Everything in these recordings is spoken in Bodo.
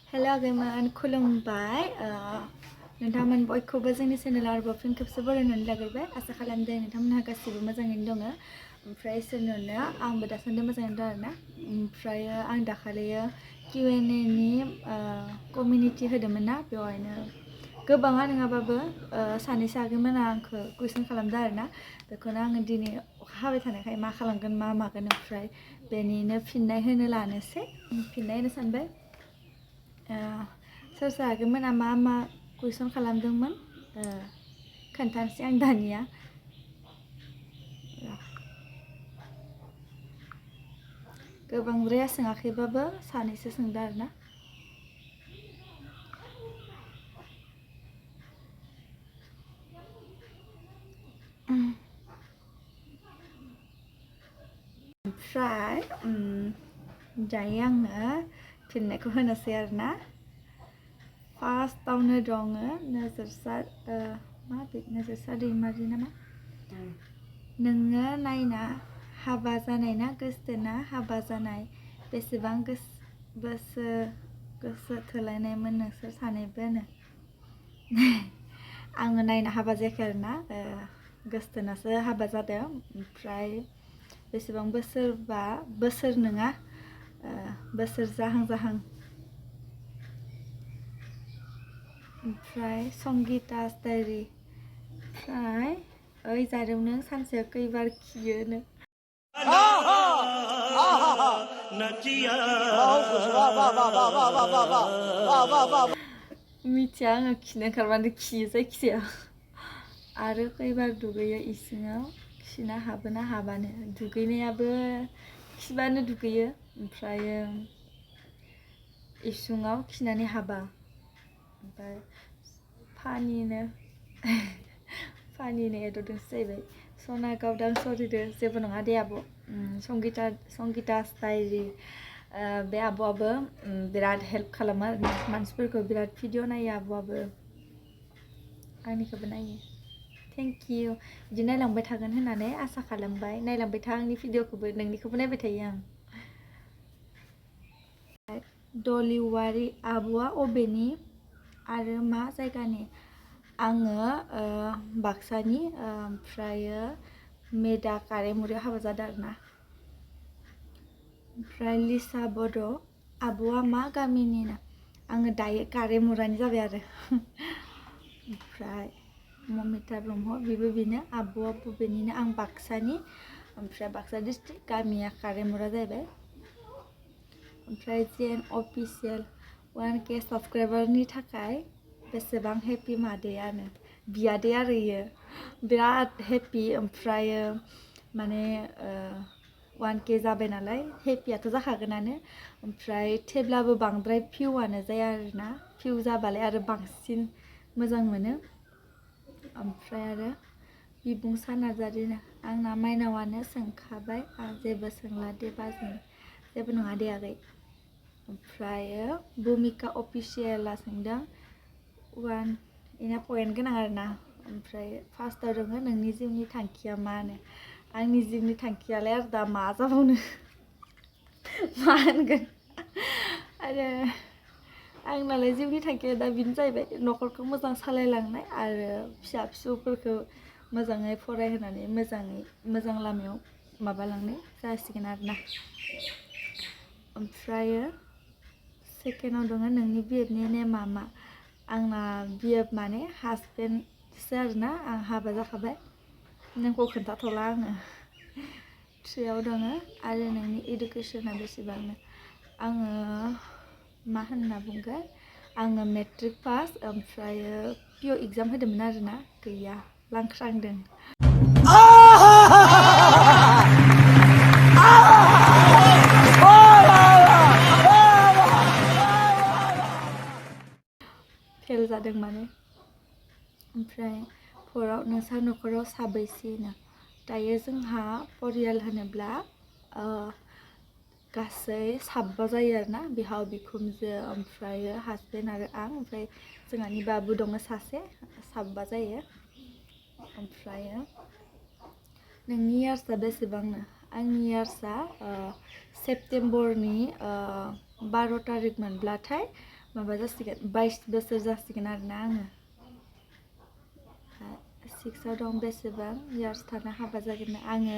Hello again, खुलुमबाय नोंथांमोन बयखौबो जोंनि चेनेलाव आरोबाव फिन खेबसे बरायनानै लाग्रोबाय आसा खालामदों नोंथांमोनहा गासिबो मोजाङैनो दङ ओमफ्राय इसोरनो आंबो दासान्दि मोजाङैनो दं आरोना ओमफ्राय आं दाखालियो Q&A नि कमिउनिटि होदोंमोन ना बेवहायनो गोबाङा नङाबाबो सानैसो आगैमोना आंखौ कुइसन खालामदों आरोना बेखौनो आङो दिनै अखा हाबाय थानायखाय मा खालामगोन मा मागोन ओमफ्राय बेनिनो फिननाय होनो लानोसै फिननाय होनो सानबाय सोर सोर आगैमोना मा कुइसन खालामदोंमोन खोन्थानोसै आं दानिया गोबांद्राया सोङाखैबाबो सानैसो सोंदों आरोना ओमफ्राय दायो आङो फिननायखौ होनोसै आरोना फार्स्टआवनो दङ नोजोरसा दैमारि नामा नोङो नायना हाबा जानाय ना गोसथोना हाबा जानाय बेसेबां गोसो थोलायनायमोन नोंसोर सानैबोनो आङो नायना हाबा जायाखै आरोना गोसथोनासो हाबा जादों ओमफ्राय बेसेबां बोसोरबा बोसोर नङा बोसोर जाहां ओमफ्राय संगिता डायरी ओमफ्राय ओइ जादों नों सानसेयाव खैबार खियोनो मिथिया आङो खिनो ओंखारबानो खियो जायखिजाया आरो खैबार दुगैयो इसिङाव खिना हाबोना हाबानो दुगैनायाबो खिबानो दुगैयो ओमफ्राय इसुङाव खिनानै हाबा ओमफ्राय फानिनो एदरदोंसो जाहैबाय सना गावदां सरिदो जेबो नङा दे आब' संगिता डायरी बे आब'आबो बिराद हेल्प खालामो आरोना मानसिफोरखौ बिराद भिडिअ नायो आब'आबो आंनिखौबो नायो थेंक इउ बिदि नायलांबाय थागोन होननानै आसा खालामबाय नायलांबाय था आंनि भिडिअखौबो नोंनिखौबो नायबाय थायो आं दलिवारि आब'आ अबेनि आरो मा जायगानि आङो बाक्सानि ओमफ्रायो मेदा कारेमुरियाव हाबा जादों आरोना ओमफ्राय लिसा बड' आब'आ मा गामिनिनो आङो दायो कारेमुरानि जाबाय आरो ओमफ्राय ममिता ब्रह्म बेबो बेनो आब'आ बबेनिनो आं बाक्सानि ओमफ्राय बाक्सा डिस्ट्रिक्ट गामिया कारेमुरा जाहैबाय ओमफ्राय जेन अफिसियेल 1K साबसक्राइबारनि थाखाय बेसेबां हेपि मादैयानो बियादै आरो इयो बिराद हेपि ओमफ्राय माने 1K जाबाय नालाय हेपियाथ' जाखागोनानो ओमफ्राय थेवब्लाबो बांद्राय भिउआनो जाया आरोना भिउ जाबालाय आरो बांसिन मोजां मोनो ओमफ्राय आरो बिबुंसा नार्जारिनो आंना माइनावानो सोंखाबाय आं जेबो सोंला दे बाजै जेबो नङा दे आगै ओमफ्राय भुमिका अफिसियेला सोंदों इना पइन्ट गोनां आरोना ओमफ्राय फार्स्टआव दङ नोंनि जिउनि थांखिया मानो आंनि जिउनि थांखियालाय आरो दा मा जाबावनो मा होनगोन आरो आंनालाय जिउनि थांखिया दा बेनो जाहैबाय न'खरखौ मोजां सालायलांनाय आरो फिसा फिसौफोरखौ मोजाङै फरायहोनानै मोजां लामायाव माबालांनाय जासिगोन आरोना ओमफ्राय सेकेन्डआव दङ नोंनि बिएडनि नेमा मा आंना बिएड माने हासबेन्डसो आरोना आं हाबा जाखाबाय नोंखौ खोन्थाथ'ला आङो थ्रियाव दङ आरो नोंनि इडुकेसना बेसेबांनो आङो मा होनना बुंगोन आङो मेट्रिक पास ओमफ्राय पिअ एग्जाम होदोंमोन आरोना गैया लांख्रांदों फेल जादों माने ओमफ्राय फराव नोंसा न'खराव साबैसेनो दायो जोंहा परियाल होनोब्ला गासै साबा जायो आरोना बिहाव बिखुनजो ओमफ्राय हासबेन्ड आरो आं ओमफ्राय जोंहानि बाबु दङ सासे साबा जायो ओमफ्राय नोंनि इयार्सआ बेसेबांनो आंनि इयार्सआ सेप्टेम्बरनि 12 तारिख मोनब्लाथाय माबा जासिगोन 22 बोसोर जासिगोन आरोना आङो 6 आव दं बेसेबां इयार्स थाना हाबा जागोन आङो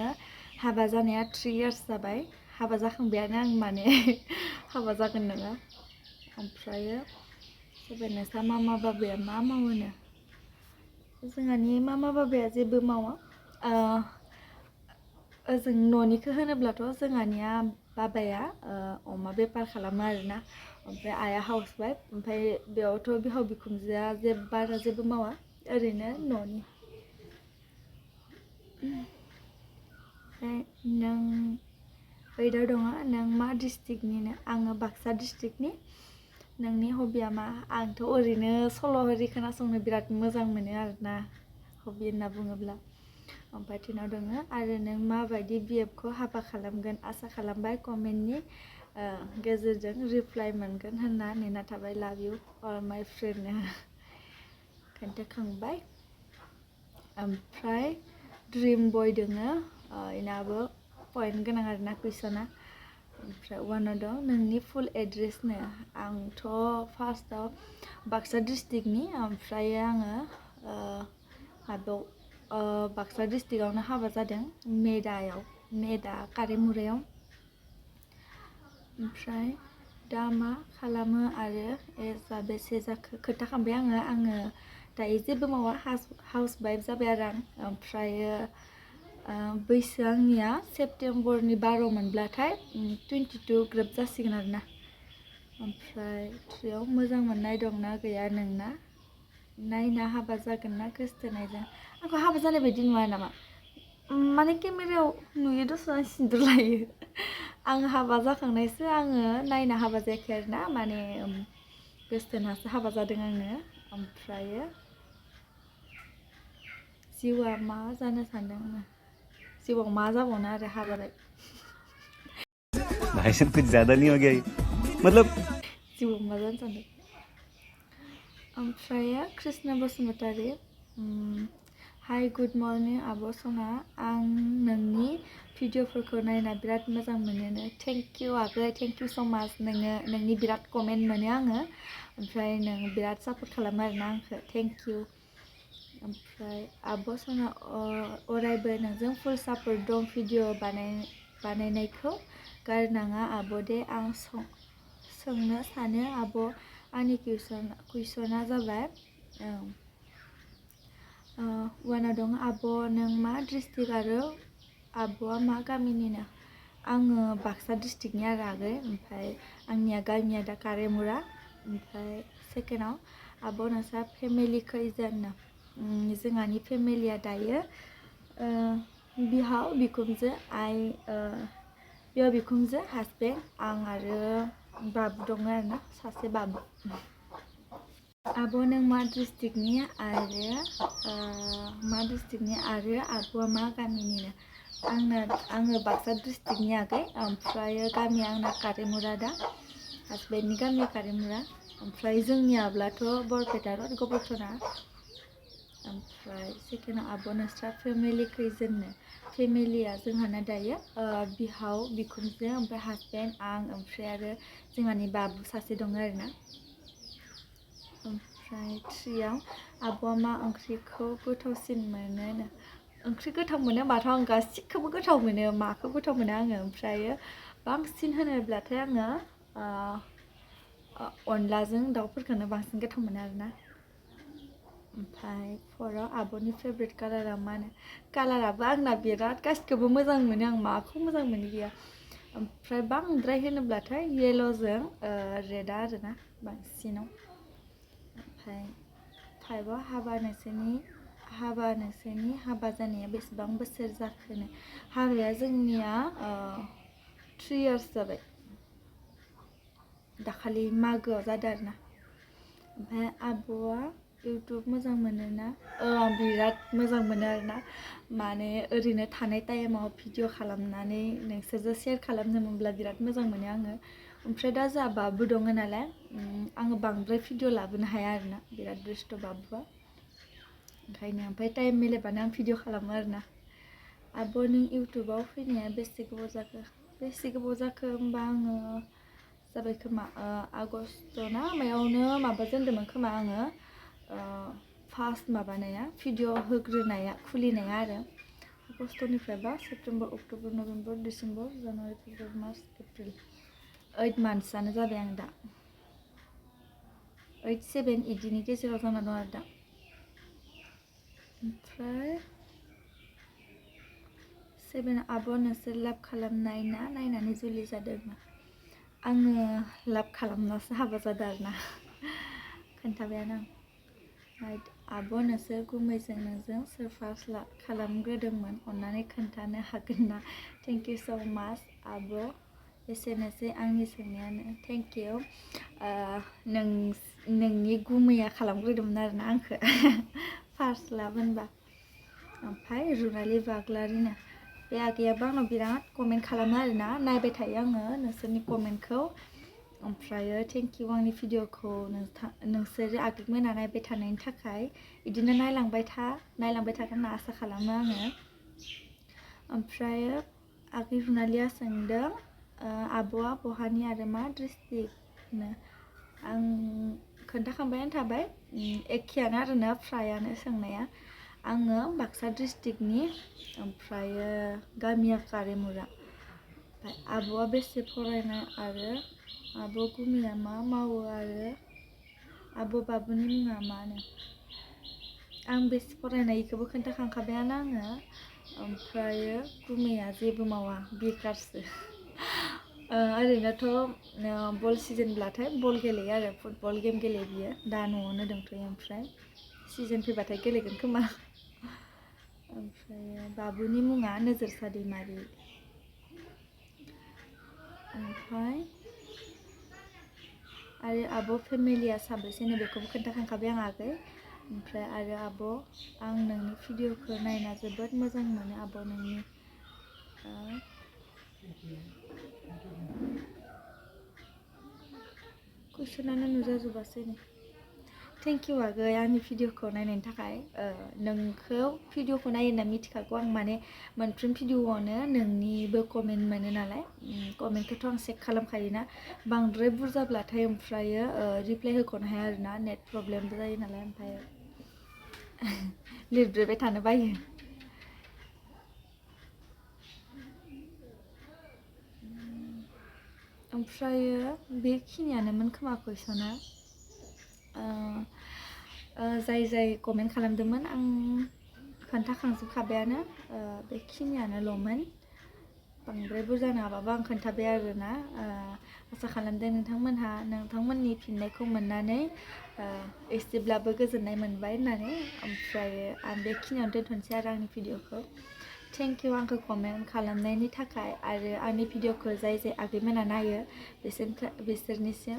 हाबा जानाया 3 इयार्स जाबाय हाबा जाखांबायानो आं माने हाबा जागोन नङा ओमफ्रायो नोंसा मामा बाबाया मा मावोनो जोंहानि मामा बाबाया जेबो मावा जों न'निखौ होनोब्लाथ' जोंहानिया बाबाया अमा बेफार खालामो आरोना ओमफ्राय आइया हाउस वाइफ ओमफ्राय बेयावथ' बिहाव बिखुनजोआ बारा जेबो मावा ओरैनो न'नि ओमफ्राय नों 8 आव दङ नों मा डिस्ट्रिक्टनिनो आङो बाक्सा डिस्ट्रिक्टनि नोंनि हबिया मा आंथ' ओरैनो सल' ओरि खोनासंनो बिराद मोजां मोनो आरोना हबि होनना बुङोब्ला ओमफ्राय 10 आव दङ आरो नों माबायदि बिएफखौ हाबा खालामगोन आसा खालामबाय कमेन्टनि गेजेरजों रिप्लाइ मोनगोन होनना नेना थाबाय लाभ इउ अल माय फ्रेन्ड खोन्थाखांबाय ओमफ्राय ड्रिम बय दोङो इनाबो पइन्ट गोनां आरोना कुइसना ओमफ्राय 1 आव दं नोंनि फुल एड्रेसनो आंथ' फार्स्टआव बाक्सा डिस्ट्रिक्टनि ओमफ्राय आङो माबायाव बाक्सा डिस्ट्रिक्टआवनो हाबा जादों मेदा कारेमुरायाव ओमफ्राय दा मा खालामो आरो एजआ बेसे जाखो खोन्थाखांबाय आङो दायो जेबो मावा हाउस वाइफ जाबाय आरो आं ओमफ्रायो बैसो आंनिया सेप्तेम्बरनि 12 मोनब्लाथाय 22 ग्रोब जासिगोन आरोना ओमफ्राय 3 आव मोजां मोननाय दंना गैया नोंना नायना हाबा जागोन ना गोसथोनायजों आंखौ हाबा जानाय बायदि नुवा नामा माने केमेरायाव नुयो दसरा सिन्दुर लायो आं हाबा जाखांनायसो आङो नायना हाबा जायाखै आरोना माने गोसथोनासो हाबा जादों आङो ओमफ्रायो जिउआ मा जानो सानदों जिउआव मा जाबावनो आरो हाबालाय भाई साहब कुछ ज्यादा नहीं हो गया ये मतलब जिउआव मा जानो सानदों ओमफ्रायो Krishna Basumatary hi good morning आब' सना आं नोंनि भिडिअफोरखौ नायना बिराद मोजां मोनो थेंक इउ आगै थेंक इउ सो माच नोंनि बिराद कमेन्ट मोनो आङो ओमफ्राय नों बिराद सापर्ट खालामो आरोना आंखौ थेंक इउ ओमफ्राय आब' सना अरायबो नोंजों फुल सापर्ट दं भिडिअ बानायनायखौ गारनाङा आब' दे आं सोंनो सानो आब' आंनि कुइसना जाबाय 1 आव दं आब' नों मा डिस्ट्रिक्ट आरो आब'आ मा गामिनिनो आङो बाक्सा डिस्ट्रिक्टनि आरो आगै ओमफ्राय आंनिया गामिया दा कारेमुरा ओमफ्राय 2 आव आब' नोंसा फेमिलि खैजोननो जोंहानि फेमिलिया दायो बिहाव बिखुनजो बिहाव बिखुनजो हासबेन्ड आं आरो बाबु दङ आरोना सासे बाबु आब' नों मा डिस्ट्रिक्टनि आरो आब'आ मा गामिनिनो आङो बाक्सा डिस्ट्रिक्टनि आगै ओमफ्राय गामिया आंना कारेमुरा दा हासबेन्डनि गामिया कारेमुरा ओमफ्राय जोंनियाब्लाथ' बरपेटा रड गबरथना ओमफ्राय 2 आव आब' नोंस्रा फेमिलि खैजोननो फेमिलिया जोंहाना दायो बिहाव बिखुनजो ओमफ्राय हासबेन्ड आं ओमफ्राय आरो जोंहानि बाबु सासे दङ आरोना ओमफ्राय 3 आव आब'आ मा ओंख्रिखौ गोथावसिन मोनो ओंख्रि गोथाव मोनो होनबाथ' आं गासिखौबो गोथाव मोनो माखौ गोथाव मोनो आङो ओमफ्रायो बांसिन होनोब्लाथाय आङो अनलाजों दाउफोरखौनो बांसिन गोथाव मोनो आरोना ओमफ्राय 4 आव आब'नि फेभरेट कालारा मा होनो कालाराबो आंना बिराद गासिखौबो मोजां मोनो आं माखौ मोजां मोनो गैया ओमफ्राय बांद्राय होनोब्लाथाय येल'जों रेडआ आरोना बांसिनाव ओमफ्राय 5 आव नोंसोरनि हाबा जानाया बेसेबां बोसोर जाखोनो हाबाया जोंनिया 3 इयार्स जाबाय दाखालि मागोआव जादों आरोना ओमफ्राय आब'आ इउटुब मोजां मोनोना आं बिराद मोजां मोनो आरोना माने ओरैनो थानाय टाइमाव भिडिअ खालामनानै नोंसोरजों शेयार खालामनो मोनब्ला बिराद मोजां मोनो आङो ओमफ्राय दा जोंहा बाबु दङ नालाय आङो बांद्राय भिडिअ लाबोनो हाया आरोना बिराद दुस्ट बाबुआ ओंखायनो ओमफ्राय टाइम मिलायबानो आं भिडिअ खालामो आरोना आब' नों इउटुबाव फैनाया बेसे गोबाव जाखो होमबा आङो जाबाय खोमा आगस्ट ना मायावनो माबा जेनदोंमोन खोमा आङो फार्स्ट माबानाया भिडिअ होग्रोनाया खुलिनाया आरो आगस्टनिफ्रायबा September October November December January February March April 8 मान्थ्सआनो जाबाय आं दा 8 7 इदिनि गेजेराव जाना दं आरो दा ओमफ्राय 7 आब' नोंसोर लाभ खालामनाय ना नायनानै जुलि जादों आङो लाभ खालामनासो हाबा जादों आरोना खोन्थाबायानो आं आब' नोंसोर गुमैजों नोंजों सोर फार्स्ट लाभ खालामग्रोदोंमोन अन्नानै खोन्थानो हागोन ना थेंक इउ स' माच आब' एसेनोसै आंनि सोंनायानो थेंक इउ नोंनि गुमैया खालामग्रोदोंमोन आरोना आंखौ फार्स्ट लाभ होनबा ओमफ्राय रुनालि बाग्लारिनो बे आगैयाबो आंनाव बिराद कमेन्ट खालामो आरोना नायबाय थायो आङो नोंसोरनि कमेन्टखौ ओमफ्रायो थेंक इउ आंनि भिडिअखौ नोंसोर आगैमोना नायबाय थानायनि थाखाय बिदिनो नायलांबाय थागोन होनना आसा खालामो आङो ओमफ्रायो आगै रुनालिया सोंदों आब'आ बहानि आरो मा डिस्ट्रिक्टनो आं खोन्थाखांबायानो थाबाय एखेयानो आरोना फ्रायानो सोंनाया आङो बाक्सा डिस्ट्रिक्टनि ओमफ्रायो गामिया कारेमुरा ओमफ्राय आब'आ बेसे फरायनाय आरो आब' गुमैया मा मावो आरो आब' बाबुनि मुङा मानो आं बेसे फरायनाय बेखौबो खोन्थाखांखाबायानो आङो ओमफ्रायो गुमैया जेबो मावा बेकारसो ओरैनोथ' बल सिजोनब्लाथाय बल गेलेयो आरो फुटबल गेम गेलेयो बियो दा न'आवनो दंथ'यो ओमफ्राय सिजोन फैबाथाय गेलेगोन खोमा ओमफ्राय बाबुनि मुङा नोजोरसा दैमारि ओमफ्राय आरो आब' फेमिलिया साबेसेनो बेखौबो खोन्थाखांखाबाय आं आगै ओमफ्राय आरो आब' आं नोंनि भिडिअखौ नायना जोबोद मोजां मोनो आब' नोंनि कुइसनानो नुजाजोबासै नै थेंक इउ आगै आंनि भिडिअखौ नायनायनि थाखाय नोंखौ भिडिअखौ नायोना मिथिखागौ आं माने मोनफ्रोम भिडिअआवनो नोंनिबो कमेन्ट मोनो नालाय कमेन्टखौथ' आं चेक खालामखायोना बांद्राय बुरजाब्लाथाय ओमफ्रायो रिप्लाइ होख'नो हाया आरोना नेट प्रब्लेमबो जायो नालाय ओमफ्राय लिरब्रेबाय थानो बायो ओमफ्रायो बेखिनियानोमोन खोमा कुइसना जाय कमेन्ट खालामदोंमोन आं खोन्थाखांजोबखाबायानो बेखिनियानोल'मोन बांद्राय बुरजा नङाबाबो आं खोन्थाबाय आरोना आसा खालामदों नोंथांमोननि फिननायखौ मोननानै एसेब्लाबो गोजोननाय मोनबाय होननानै ओमफ्राय आं बेखिनियावनो दोनथ'नोसै आरो आंनि भिडिअखौ थेंक इउ आंखौ कमेन्ट खालामनायनि थाखाय आरो आंनि भिडिअखौ जाय आगैमोना नायो बिसोरनिसिम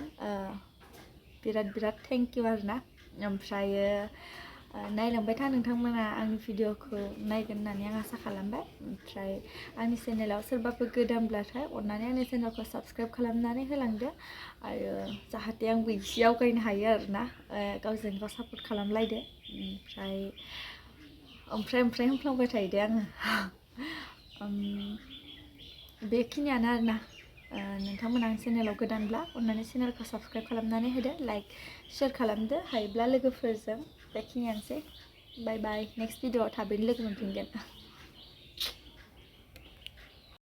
बिराद थेंक इउ आरोना ओमफ्रायो नायलांबाय था नोंथांमोना आंनि भिडिअखौ नायगोन होननानै आं आसा खालामबाय ओमफ्राय आंनि चेनेलाव सोरबाफोर गोदानब्लाथाय अननानै आंनि चेनेलखौ साबस्क्राइब खालामनानै होलांदो आरो जाहाथे आंबो एसे आवगायनो हायो आरोना गावजों गाव सापर्ट खालामलायदो ओमफ्राय होनफ्लांबाय थायो दे आङो बेखिनियानो आरोना नोंथांमोना आंनि चेनेलाव गोदानब्ला अननानै चेनेलखौ साबस्क्राइब खालामनानै होदो लाइक शेयार खालामदो हायोब्ला लोगोफोरजों बेखिनियानोसै बाय बाय नेक्स्ट भिडिअआव थाबैनो लोगो मोनफिनगोन